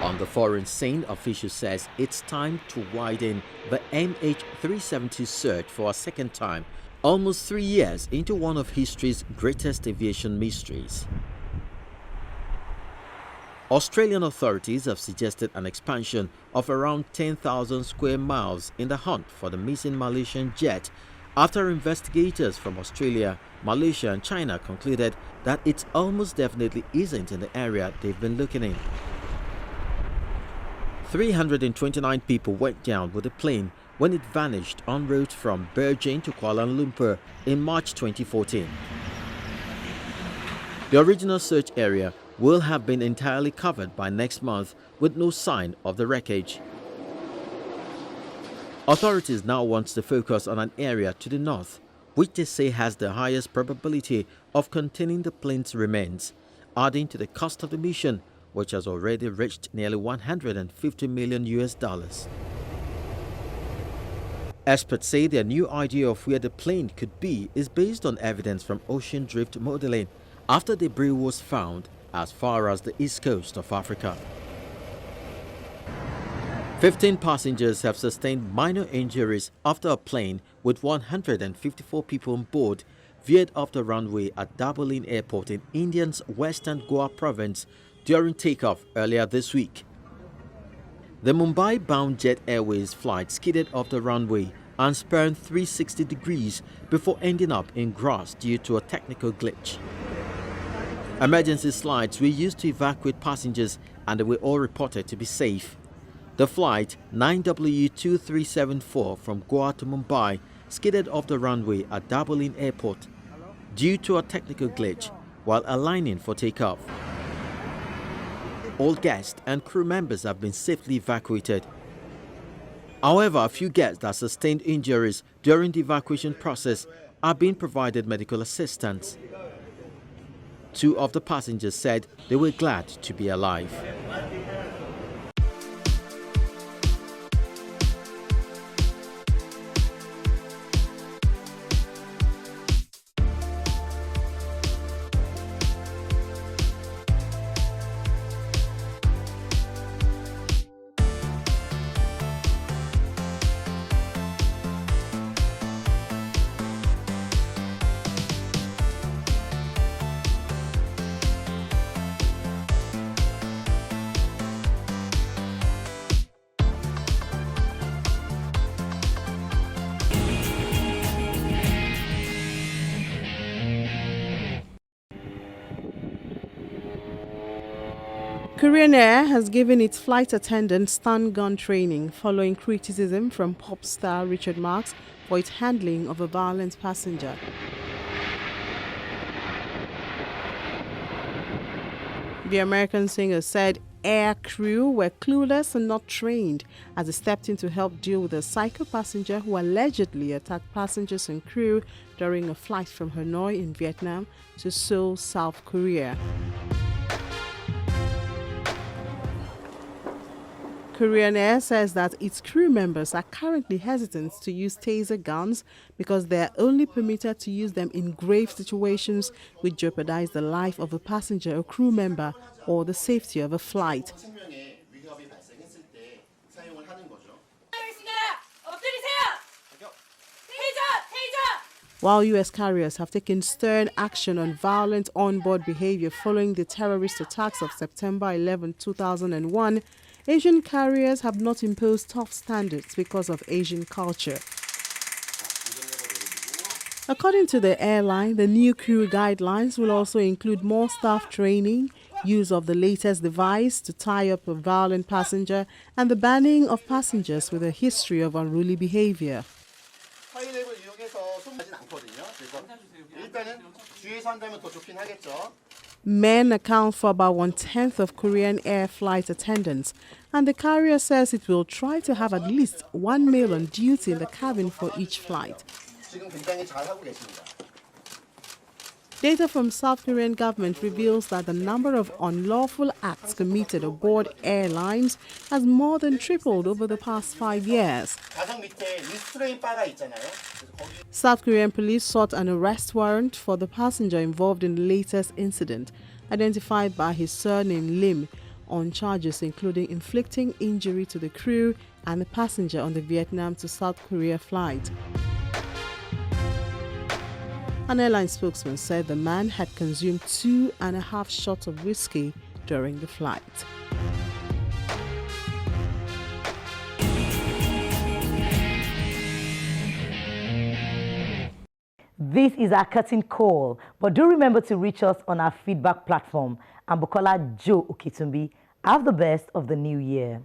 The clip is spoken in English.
On the foreign scene, officials says it's time to widen the MH370 search for a second time, almost 3 years into one of history's greatest aviation mysteries. Australian authorities have suggested an expansion of around 10,000 square miles in the hunt for the missing Malaysian jet after investigators from Australia, Malaysia and China concluded that it almost definitely isn't in the area they've been looking in. 329 people went down with the plane when it vanished en route from Beijing to Kuala Lumpur in March 2014. The original search area will have been entirely covered by next month with no sign of the wreckage. Authorities now want to focus on an area to the north, which they say has the highest probability of containing the plane's remains, adding to the cost of the mission, which has already reached nearly $150 million. Experts say their new idea of where the plane could be is based on evidence from ocean drift modeling after debris was found as far as the east coast of Africa. 15 passengers have sustained minor injuries after a plane with 154 people on board veered off the runway at Dabolim Airport in India's western Goa province during takeoff earlier this week. The Mumbai-bound Jet Airways flight skidded off the runway and spun 360 degrees before ending up in grass due to a technical glitch. Emergency slides were used to evacuate passengers and they were all reported to be safe. The flight 9W2374 from Goa to Mumbai skidded off the runway at Dabolim Airport due to a technical glitch while aligning for takeoff. All guests and crew members have been safely evacuated. However, a few guests that sustained injuries during the evacuation process are being provided medical assistance. 2 of the passengers said they were glad to be alive. Korean Air has given its flight attendants stun gun training following criticism from pop star Richard Marx for its handling of a violent passenger. The American singer said air crew were clueless and not trained as they stepped in to help deal with a psycho passenger who allegedly attacked passengers and crew during a flight from Hanoi in Vietnam to Seoul, South Korea. Korean Air says that its crew members are currently hesitant to use taser guns because they are only permitted to use them in grave situations which jeopardize the life of a passenger or crew member or the safety of a flight. While U.S. carriers have taken stern action on violent onboard behavior following the terrorist attacks of September 11, 2001, Asian carriers have not imposed tough standards because of Asian culture. According to the airline, the new crew guidelines will also include more staff training, use of the latest device to tie up a violent passenger, and the banning of passengers with a history of unruly behavior. Men account for about 1/10 of Korean Air flight attendants, and the carrier says it will try to have at least 1 male on duty in the cabin for each flight. Data from South Korean government reveals that the number of unlawful acts committed aboard airlines has more than tripled over the past 5 years. South Korean police sought an arrest warrant for the passenger involved in the latest incident, identified by his surname Lim, on charges including inflicting injury to the crew and the passenger on the Vietnam to South Korea flight. An airline spokesman said the man had consumed 2.5 shots of whiskey during the flight. This is our curtain call, but do remember to reach us on our feedback platform. I'm Bukola Joe Okitumbi. Have the best of the new year.